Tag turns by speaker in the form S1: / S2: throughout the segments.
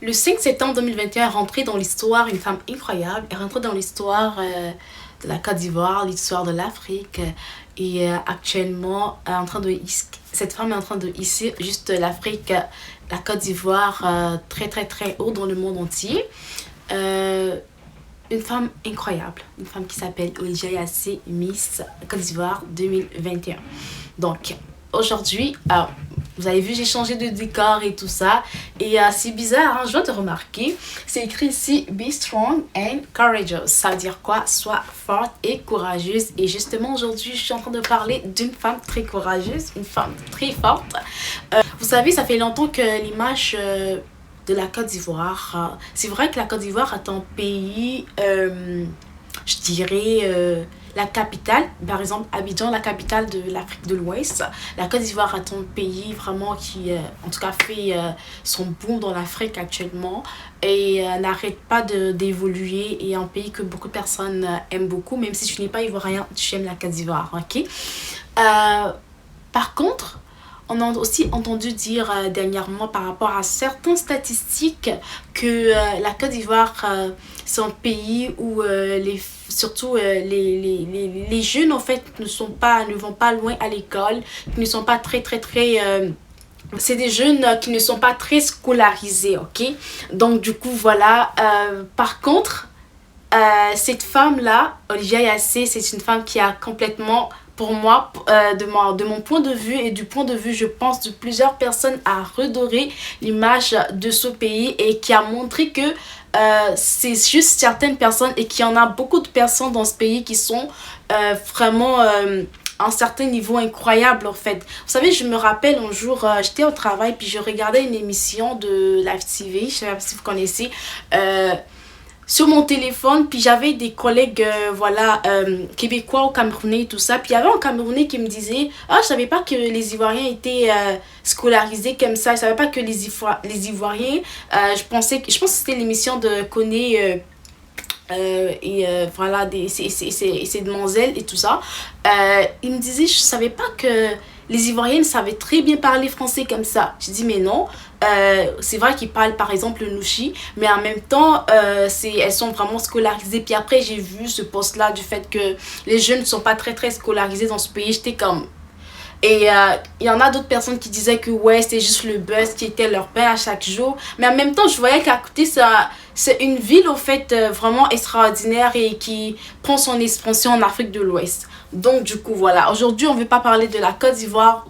S1: Le 5 septembre 2021 est rentré dans l'histoire, une femme incroyable, est rentrée dans l'histoire de la Côte d'Ivoire, l'histoire de l'Afrique. Et actuellement, cette femme est en train de hisser juste l'Afrique, la Côte d'Ivoire, très très très haut dans le monde entier. Une femme incroyable, une femme qui s'appelle Olivia Yassé, Miss Côte d'Ivoire 2021. Donc, aujourd'hui, vous avez vu, j'ai changé de décor et tout ça. Et c'est bizarre, hein, je dois te remarquer. C'est écrit ici, Be strong and courageous. Ça veut dire quoi? Sois forte et courageuse. Et justement, aujourd'hui, je suis en train de parler d'une femme très courageuse, une femme très forte. Vous savez, ça fait longtemps que l'image de la Côte d'Ivoire, c'est vrai que la Côte d'Ivoire est un pays, je dirais, la capitale, par exemple Abidjan, la capitale de l'Afrique de l'Ouest. La Côte d'Ivoire est un pays vraiment qui, en tout cas, fait son boom dans l'Afrique actuellement et n'arrête pas d'évoluer et un pays que beaucoup de personnes aiment beaucoup, même si tu n'es pas ivoirien, tu aimes la Côte d'Ivoire, ok? Par contre, on a aussi entendu dire dernièrement par rapport à certaines statistiques que la Côte d'Ivoire, c'est un pays où surtout les jeunes en fait ne vont pas loin à l'école, qui ne sont pas très c'est des jeunes qui ne sont pas très scolarisés, ok? Donc du coup voilà, par contre, cette femme-là, Olivia Yassé, c'est une femme qui a complètement, pour moi, de mon point de vue et du point de vue, je pense, de plusieurs personnes, a redoré l'image de ce pays et qui a montré que c'est juste certaines personnes et qu'il y en a beaucoup de personnes dans ce pays qui sont vraiment à un certain niveau incroyable en fait. Vous savez, je me rappelle un jour, j'étais au travail puis je regardais une émission de Live TV, je ne sais pas si vous connaissez, sur mon téléphone, puis j'avais des collègues québécois ou camerounais et tout ça, puis il y avait un Camerounais qui me disait je savais pas que les Ivoiriens étaient scolarisés comme ça, je savais pas que les Ivoiriens, je pense que c'était l'émission de Koné voilà ces demoiselles et tout ça. Il me disait je savais pas que les Ivoiriennes savaient très bien parler français comme ça. Je dis mais non, c'est vrai qu'ils parlent par exemple le nouchi, mais en même temps elles sont vraiment scolarisées. Puis après j'ai vu ce post là du fait que les jeunes ne sont pas très scolarisés dans ce pays. J'étais comme... Et il y en a d'autres personnes qui disaient que ouais, c'était juste le buzz qui était leur pain à chaque jour. Mais en même temps, je voyais qu'à côté, c'est une ville au fait vraiment extraordinaire et qui prend son expansion en Afrique de l'Ouest. Donc du coup, voilà. Aujourd'hui, on ne veut pas parler de la Côte d'Ivoire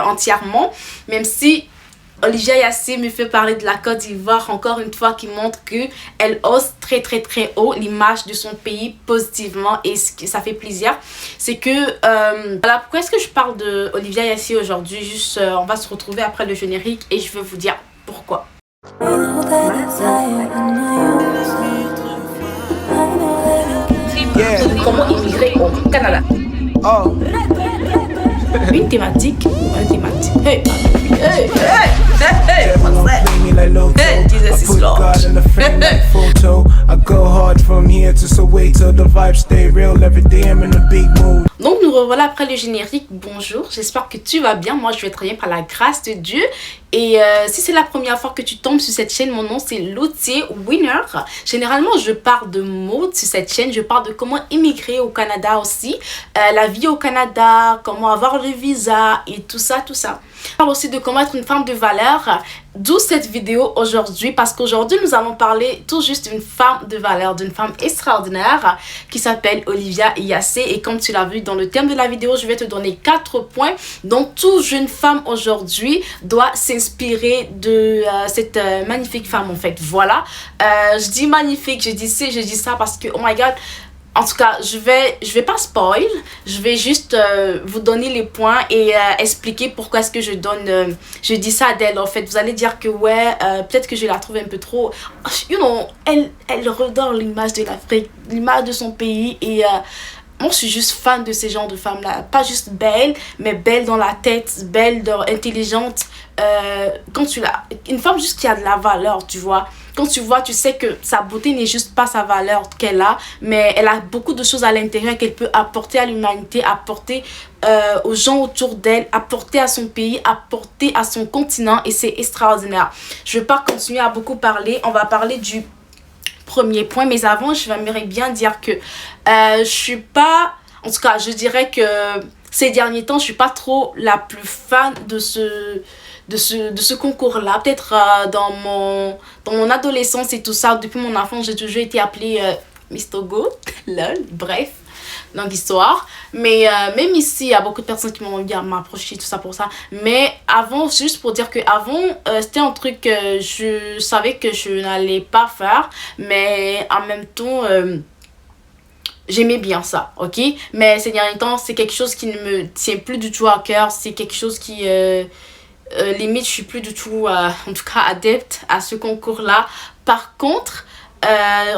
S1: entièrement, même si Olivia Yassé me fait parler de la Côte d'Ivoire encore une fois, qui montre qu'elle hausse très haut l'image de son pays positivement et ce que ça fait plaisir. C'est que, voilà, pourquoi est-ce que je parle de Olivia Yassé aujourd'hui? Juste, on va se retrouver après le générique et je vais vous dire pourquoi. Comment immigrer au Canada? Une thématique. Hey, hey, hey, hey, hey, Jesus is Lord. Donc nous revoilà après le générique. Bonjour, j'espère que tu vas bien. Moi je vais très bien par la grâce de Dieu. Et si c'est la première fois que tu tombes sur cette chaîne, mon nom c'est Lotier Winner. Généralement je parle de mode sur cette chaîne. Je parle de comment immigrer au Canada aussi, la vie au Canada, comment avoir le visa et tout ça. Je parle aussi de comment être une femme de valeur. D'où cette vidéo aujourd'hui, parce qu'aujourd'hui nous allons parler tout juste d'une femme de valeur, d'une femme extraordinaire qui s'appelle Olivia Yassé. Et comme tu l'as vu dans le thème de la vidéo, je vais te donner 4 points dont toute jeune femme aujourd'hui doit s'inspirer de cette magnifique femme en fait. Voilà, je dis magnifique, je dis ça parce que oh my god. En tout cas, je vais pas spoil, je vais juste vous donner les points et expliquer pourquoi est-ce que je dis ça d'elle en fait. Vous allez dire que ouais, peut-être que je la trouve un peu trop, you know, elle redore l'image de l'Afrique, l'image de son pays et moi je suis juste fan de ces genres de femmes là, pas juste belle, mais belle dans la tête, belle, intelligente, quand tu l'as, une femme juste qui a de la valeur, tu vois. quand tu vois, tu sais que sa beauté n'est juste pas sa valeur qu'elle a, mais elle a beaucoup de choses à l'intérieur qu'elle peut apporter à l'humanité, apporter aux gens autour d'elle, apporter à son pays, apporter à son continent, et c'est extraordinaire. Je ne vais pas continuer à beaucoup parler, on va parler du premier point, mais avant, je m'aimerais bien dire que je suis pas, en tout cas, je dirais que ces derniers temps, je suis pas trop la plus fan de ce concours-là. Peut-être dans mon adolescence et tout ça, depuis mon enfance, j'ai toujours été appelée Miss Togo, lol, bref, longue histoire. Mais même ici, il y a beaucoup de personnes qui m'ont envie à m'approcher, tout ça pour ça. Mais avant, juste pour dire que avant c'était un truc que je savais que je n'allais pas faire, mais en même temps, j'aimais bien ça, ok? Mais ces derniers temps, c'est quelque chose qui ne me tient plus du tout à cœur. C'est quelque chose qui limite, je suis plus du tout en tout cas adepte à ce concours là. Par contre,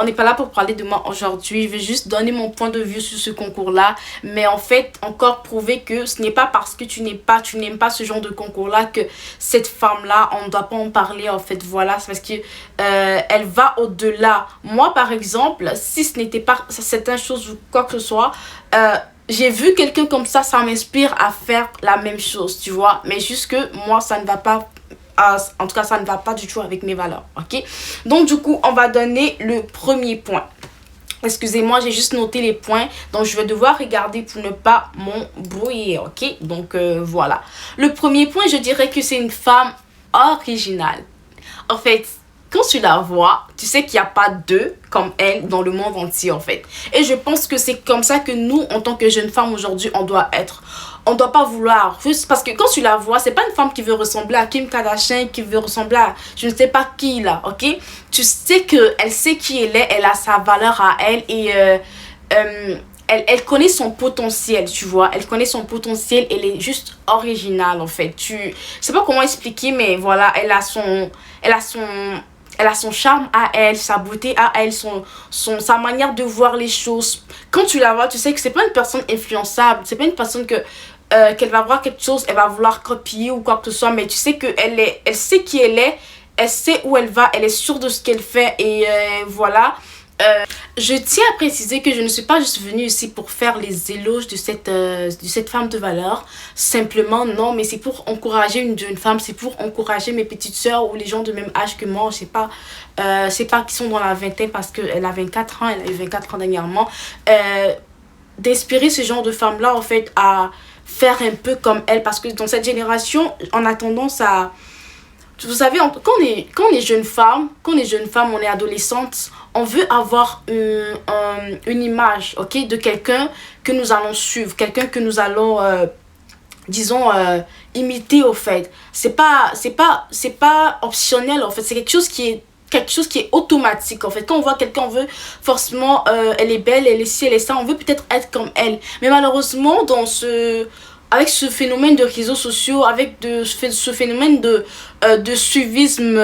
S1: on n'est pas là pour parler de moi aujourd'hui, je vais juste donner mon point de vue sur ce concours là, mais en fait encore prouver que ce n'est pas parce que tu n'aimes pas ce genre de concours là que cette femme là on ne doit pas en parler. En fait voilà, c'est parce que elle va au delà. Moi par exemple, si ce n'était pas certaines choses ou quoi que ce soit, j'ai vu quelqu'un comme ça m'inspire à faire la même chose, tu vois. Mais juste que moi, ça ne va pas, en tout cas, ça ne va pas du tout avec mes valeurs, ok. Donc, du coup, on va donner le premier point. Excusez-moi, j'ai juste noté les points, donc je vais devoir regarder pour ne pas m'embrouiller, ok. Donc, voilà. Le premier point, je dirais que c'est une femme originale. En fait, quand tu la vois, tu sais qu'il n'y a pas deux comme elle dans le monde entier, en fait. Et je pense que c'est comme ça que nous, en tant que jeunes femmes aujourd'hui, on doit être. On ne doit pas vouloir, juste parce que quand tu la vois, c'est pas une femme qui veut ressembler à Kim Kardashian, qui veut ressembler à je ne sais pas qui là, ok? Tu sais qu'elle sait qui elle est, elle a sa valeur à elle, et elle connaît son potentiel, tu vois. Elle connaît son potentiel, elle est juste originale, en fait. Je sais pas comment expliquer, mais voilà, elle a son charme à elle, sa beauté à elle, sa manière de voir les choses. Quand tu la vois, tu sais que c'est pas une personne influençable, c'est pas une personne qu'elle va voir quelque chose, elle va vouloir copier ou quoi que ce soit, mais tu sais elle sait qui elle sait où elle va, elle est sûre de ce qu'elle fait, et voilà. Je tiens à préciser que je ne suis pas juste venue ici pour faire les éloges de cette femme de valeur. Simplement, non, mais c'est pour encourager une jeune femme, c'est pour encourager mes petites sœurs ou les gens de même âge que moi. Je sais pas qui sont dans la vingtaine, parce qu'elle a 24 ans, elle a eu 24 ans dernièrement. D'inspirer ce genre de femmes-là, en fait, à faire un peu comme elle, parce que dans cette génération, on a tendance à... Vous savez, quand on est jeune femme, on est adolescente, on veut avoir une image, ok, de quelqu'un que nous allons suivre, quelqu'un que nous allons, disons, imiter, au fait. C'est pas optionnel, en fait, c'est quelque chose qui est automatique, en fait. Quand on voit quelqu'un, on veut forcément, elle est belle, elle est ci, elle est ça, on veut peut-être être comme elle. Mais malheureusement, avec ce phénomène de réseaux sociaux, avec ce phénomène de suivisme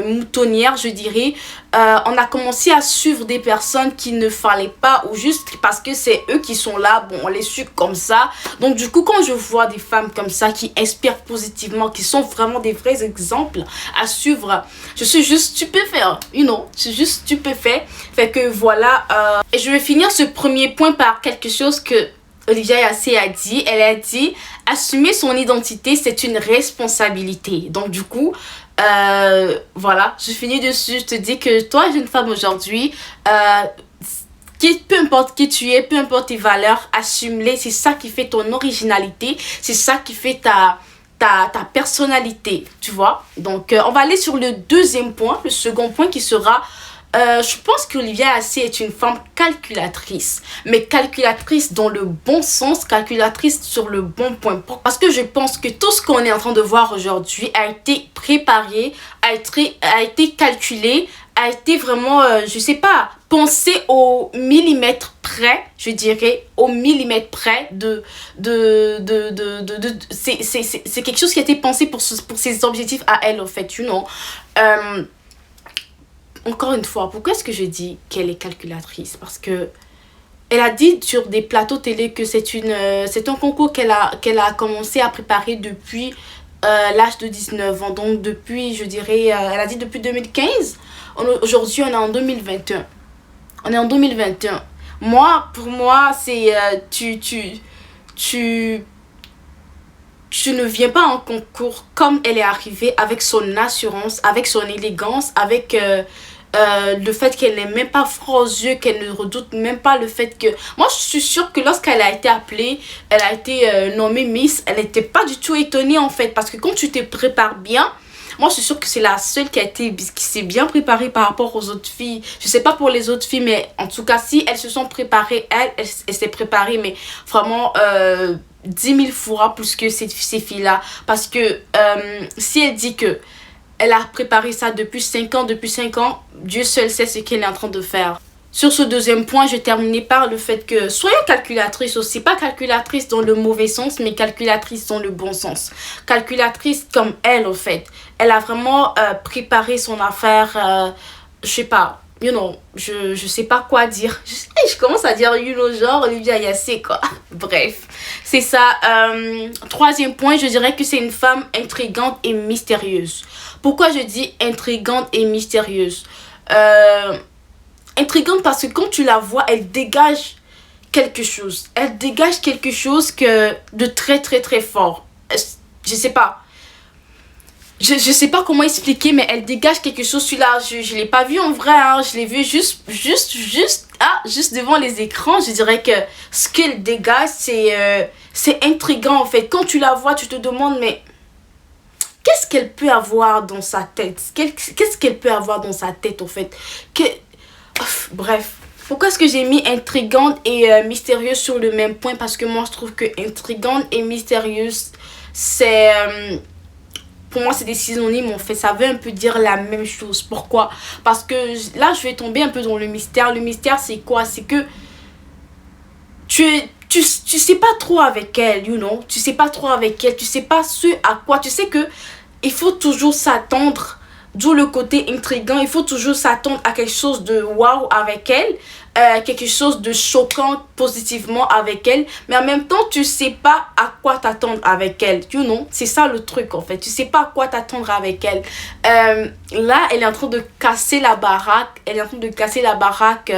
S1: moutonnière, je dirais, on a commencé à suivre des personnes qu'il ne fallait pas, ou juste parce que c'est eux qui sont là, bon, on les suit comme ça. Donc du coup, quand je vois des femmes comme ça qui inspirent positivement, qui sont vraiment des vrais exemples à suivre, je suis juste stupéfait, je suis juste stupéfait. Fait que voilà, et je vais finir ce premier point par quelque chose que Olivia Yassé a dit. Elle a dit: assumer son identité, c'est une responsabilité. Donc du coup, voilà, je finis dessus. Je te dis que toi, jeune femme aujourd'hui, peu importe qui tu es, peu importe tes valeurs, assume-les. C'est ça qui fait ton originalité, c'est ça qui fait ta personnalité, tu vois. Donc on va aller sur le deuxième point, le second point, qui sera... je pense qu'Olivia Yassé est une femme calculatrice, mais calculatrice dans le bon sens, calculatrice sur le bon point. Parce que je pense que tout ce qu'on est en train de voir aujourd'hui a été préparé, a été calculé, a été vraiment, je sais pas, pensé au millimètre près, je dirais, au millimètre près c'est quelque chose qui a été pensé pour ses objectifs à elle, en fait, tu know. Encore une fois, pourquoi est-ce que je dis qu'elle est calculatrice? Parce que elle a dit sur des plateaux télé que c'est un concours qu'elle a commencé à préparer depuis l'âge de 19 ans. Donc depuis, je dirais, elle a dit depuis 2015. Aujourd'hui, on est en 2021. On est en 2021. Moi, pour moi, c'est tu, tu ne viens pas en concours comme elle est arrivée, avec son assurance, avec son élégance, avec le fait qu'elle n'est même pas froid aux yeux, qu'elle ne redoute même pas le fait que... Moi, je suis sûre que lorsqu'elle a été appelée, elle a été nommée Miss, elle n'était pas du tout étonnée en fait. Parce que quand tu te prépares bien, moi, je suis sûre que c'est la seule qui s'est bien préparée par rapport aux autres filles. Je sais pas pour les autres filles, mais en tout cas, si elles se sont préparées, elle s'est préparée, mais vraiment 10 000 fois plus que ces filles-là. Parce que si elle dit que elle a préparé ça depuis 5 ans, Dieu seul sait ce qu'elle est en train de faire. Sur ce deuxième point, je terminais par le fait que soyons calculatrices aussi. Pas calculatrice dans le mauvais sens, mais calculatrice dans le bon sens. Calculatrice comme elle, en fait. Elle a vraiment préparé son affaire, je sais pas, je sais pas quoi dire. Je commence à dire, genre Olivia Yassé, quoi. Bref, c'est ça. Troisième point, je dirais que c'est une femme intrigante et mystérieuse. Pourquoi je dis intrigante et mystérieuse? Intrigante parce que quand tu la vois, elle dégage quelque chose. Elle dégage quelque chose de très très très fort. Je sais pas. Je sais pas comment expliquer, mais elle dégage quelque chose. Celui-là, je l'ai pas vu en vrai, hein. Je l'ai vu juste devant les écrans. Je dirais que ce qu'elle dégage, c'est intriguant en fait. Quand tu la vois, tu te demandes, mais qu'est-ce qu'elle peut avoir dans sa tête? Qu'est-ce qu'elle peut avoir dans sa tête en fait? Bref. Pourquoi est-ce que j'ai mis intrigante et mystérieuse sur le même point? Parce que moi, je trouve que intrigante et mystérieuse, c'est... pour moi, c'est des synonymes, en fait. Ça veut un peu dire la même chose. Pourquoi? Parce que là, je vais tomber un peu dans le mystère. Le mystère, c'est quoi? C'est que tu sais pas trop avec elle, tu sais pas trop avec elle. Tu sais pas ce à quoi. Tu sais que il faut toujours s'attendre. D'où le côté intriguant. Il faut toujours s'attendre à quelque chose de waouh avec elle. Quelque chose de choquant positivement avec elle. Mais en même temps, tu sais pas à quoi t'attendre avec elle. C'est ça le truc en fait. Tu sais pas à quoi t'attendre avec elle. Là, elle est en train de casser la baraque. Elle est en train de casser la baraque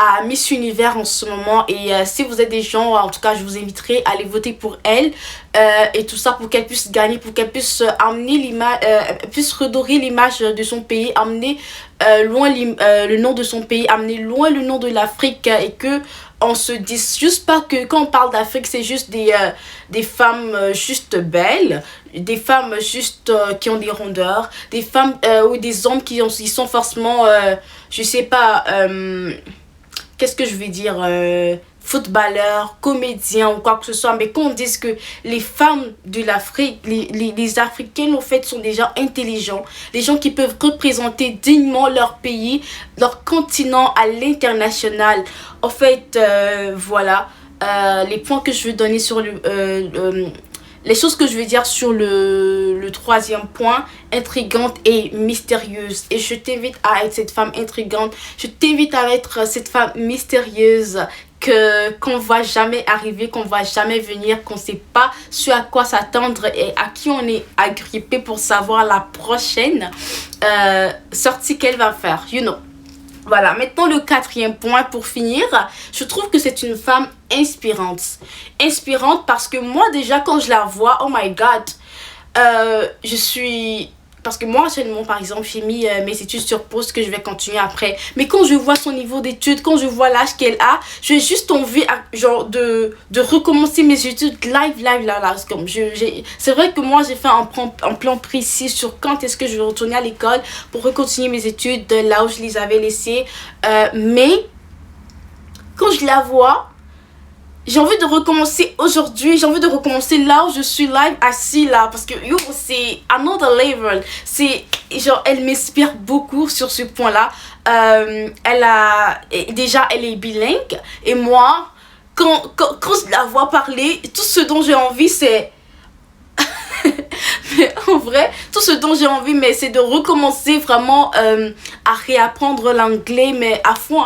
S1: à Miss Univers en ce moment. Et si vous êtes des gens, en tout cas, je vous inviterai à aller voter pour elle. Et tout ça pour qu'elle puisse gagner, pour qu'elle puisse amener l'image, puisse redorer l'image de son pays, amener loin le nom de son pays, amener loin le nom de l'Afrique. Et que on se dise juste pas que quand on parle d'Afrique, c'est juste des femmes juste belles, des femmes juste qui ont des rondeurs, des femmes ou des hommes qui sont forcément, je sais pas... qu'est-ce que je vais dire, footballeurs, comédiens ou quoi que ce soit, mais qu'on dise que les femmes de l'Afrique, les Africaines en fait sont des gens intelligents, des gens qui peuvent représenter dignement leur pays, leur continent à l'international. En fait, voilà, les points que je veux donner sur les choses que je veux dire sur le troisième point, intrigante et mystérieuse. Et je t'invite à être cette femme intrigante. Je t'invite à être cette femme mystérieuse qu'on ne voit jamais arriver, qu'on ne voit jamais venir, qu'on ne sait pas ce à quoi s'attendre et à qui on est agrippé pour savoir la prochaine sortie qu'elle va faire. Voilà, maintenant le quatrième point pour finir, je trouve que c'est une femme inspirante. Inspirante parce que moi déjà quand je la vois, oh my god, je suis... Parce que moi actuellement par exemple j'ai mis mes études sur pause que je vais continuer après. Mais quand je vois son niveau d'études, quand je vois l'âge qu'elle a, j'ai juste envie genre de recommencer mes études live là. Comme c'est vrai que moi j'ai fait un plan précis sur quand est-ce que je vais retourner à l'école pour recontinuer mes études là où je les avais laissées. Mais quand je la vois, j'ai envie de recommencer aujourd'hui. J'ai envie de recommencer là où je suis live assis là. Parce que c'est another level. C'est genre, elle m'inspire beaucoup sur ce point là. Déjà elle est bilingue. Et moi, quand je la vois parler, tout ce dont j'ai envie c'est... Mais en vrai, tout ce dont j'ai envie, mais c'est de recommencer vraiment à réapprendre l'anglais, mais à fond,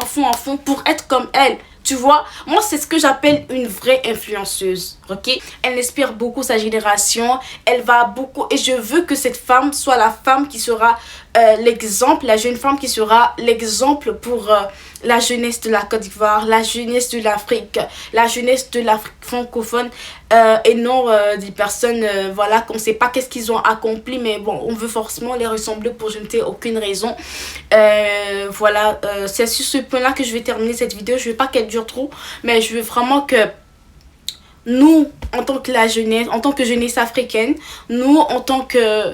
S1: pour être comme elle. Tu vois, moi c'est ce que j'appelle une vraie influenceuse, ok? Elle inspire beaucoup sa génération, elle va beaucoup, et je veux que cette femme soit la femme qui sera l'exemple, la jeune femme qui sera l'exemple pour la jeunesse de la Côte d'Ivoire, la jeunesse de l'Afrique, la jeunesse de l'Afrique francophone, et non des personnes, voilà, qu'on ne sait pas qu'est-ce qu'ils ont accompli, mais bon, on veut forcément les ressembler pour je ne sais aucune raison. Voilà, c'est sur ce point-là que je vais terminer cette vidéo. Je veux pas qu'elle dure trop, mais je veux vraiment que nous, en tant que la jeunesse, en tant que jeunesse africaine, nous, en tant que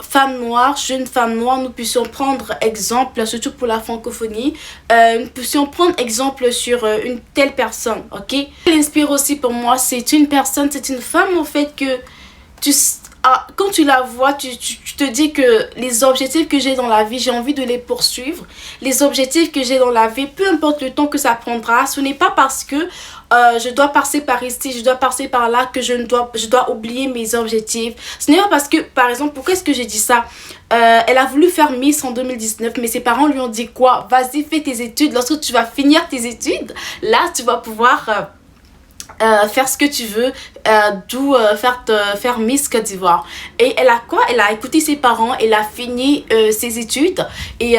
S1: femmes noires, jeunes femmes noires, nous puissions prendre exemple, surtout pour la francophonie, nous puissions prendre exemple sur une telle personne, ok? Elle inspire aussi pour moi, c'est une personne, c'est une femme en fait que quand tu la vois, tu te dis que les objectifs que j'ai dans la vie, j'ai envie de les poursuivre. Les objectifs que j'ai dans la vie, peu importe le temps que ça prendra, ce n'est pas parce que je dois passer par ici, je dois passer par là que je dois oublier mes objectifs. Ce n'est pas parce que, par exemple, pourquoi est-ce que j'ai dit ça? Elle a voulu faire Miss en 2019, mais ses parents lui ont dit quoi? Vas-y, fais tes études. Lorsque tu vas finir tes études, là, tu vas pouvoir faire ce que tu veux, d'où faire Miss Côte d'Ivoire. Et elle a quoi? Elle a écouté ses parents, elle a fini ses études et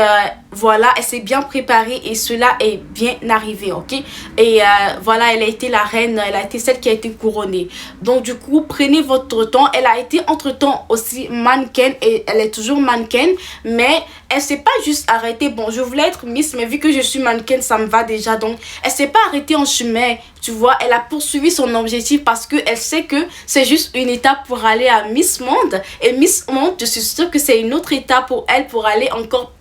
S1: voilà, elle s'est bien préparée et cela est bien arrivé, ok? Et voilà, elle a été la reine, elle a été celle qui a été couronnée. Donc du coup, prenez votre temps. Elle a été entre-temps aussi mannequin et elle est toujours mannequin, mais elle s'est pas juste arrêtée. Bon, je voulais être Miss, mais vu que je suis mannequin, ça me va déjà. Donc, elle s'est pas arrêtée en chemin, tu vois. Elle a poursuivi son objectif parce qu'elle sait que c'est juste une étape pour aller à Miss Monde. Et Miss Monde, je suis sûre que c'est une autre étape pour elle pour aller encore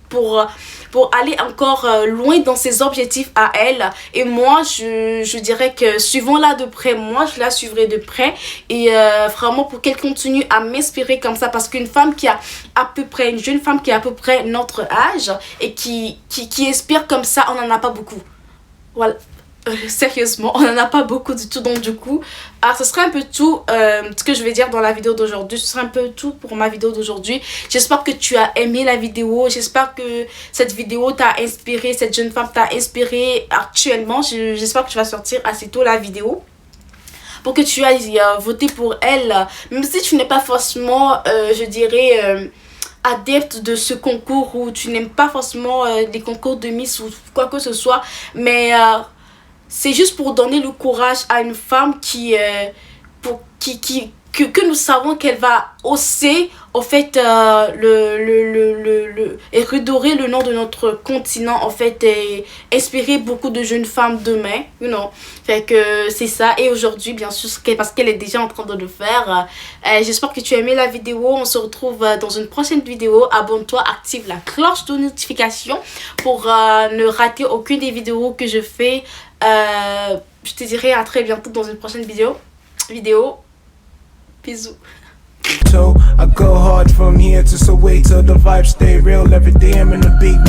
S1: pour aller encore loin dans ses objectifs à elle. Et moi je dirais que suivons-la de près, moi je la suivrai de près et vraiment pour qu'elle continue à m'inspirer comme ça, parce qu'une femme qui a à peu près, une jeune femme qui a à peu près notre âge et qui inspire comme ça, on n'en a pas beaucoup. Voilà. Sérieusement, on n'en a pas beaucoup du tout. Donc du coup, ce sera un peu tout ce que je vais dire dans la vidéo d'aujourd'hui. Ce sera un peu tout pour ma vidéo d'aujourd'hui. J'espère que tu as aimé la vidéo. J'espère que cette vidéo t'a inspiré, cette jeune femme t'a inspiré actuellement. J'espère que tu vas sortir assez tôt la vidéo pour que tu ailles voter pour elle. Même si tu n'es pas forcément, je dirais... adepte de ce concours, ou tu n'aimes pas forcément les concours de Miss ou quoi que ce soit, mais c'est juste pour donner le courage à une femme que nous savons qu'elle va hausser en fait et redorer le nom de notre continent en fait, et inspirer beaucoup de jeunes femmes demain, you know. Fait que c'est ça. Et aujourd'hui bien sûr, parce qu'elle est déjà en train de le faire, j'espère que tu as aimé la vidéo. On se retrouve dans une prochaine vidéo. Abonne-toi, active la cloche de notification pour ne rater aucune des vidéos que je fais. Je te dirai à très bientôt dans une prochaine vidéo. Bisous.
S2: I go hard from here to Soweto. The vibes stay real every day. I'm in the beat.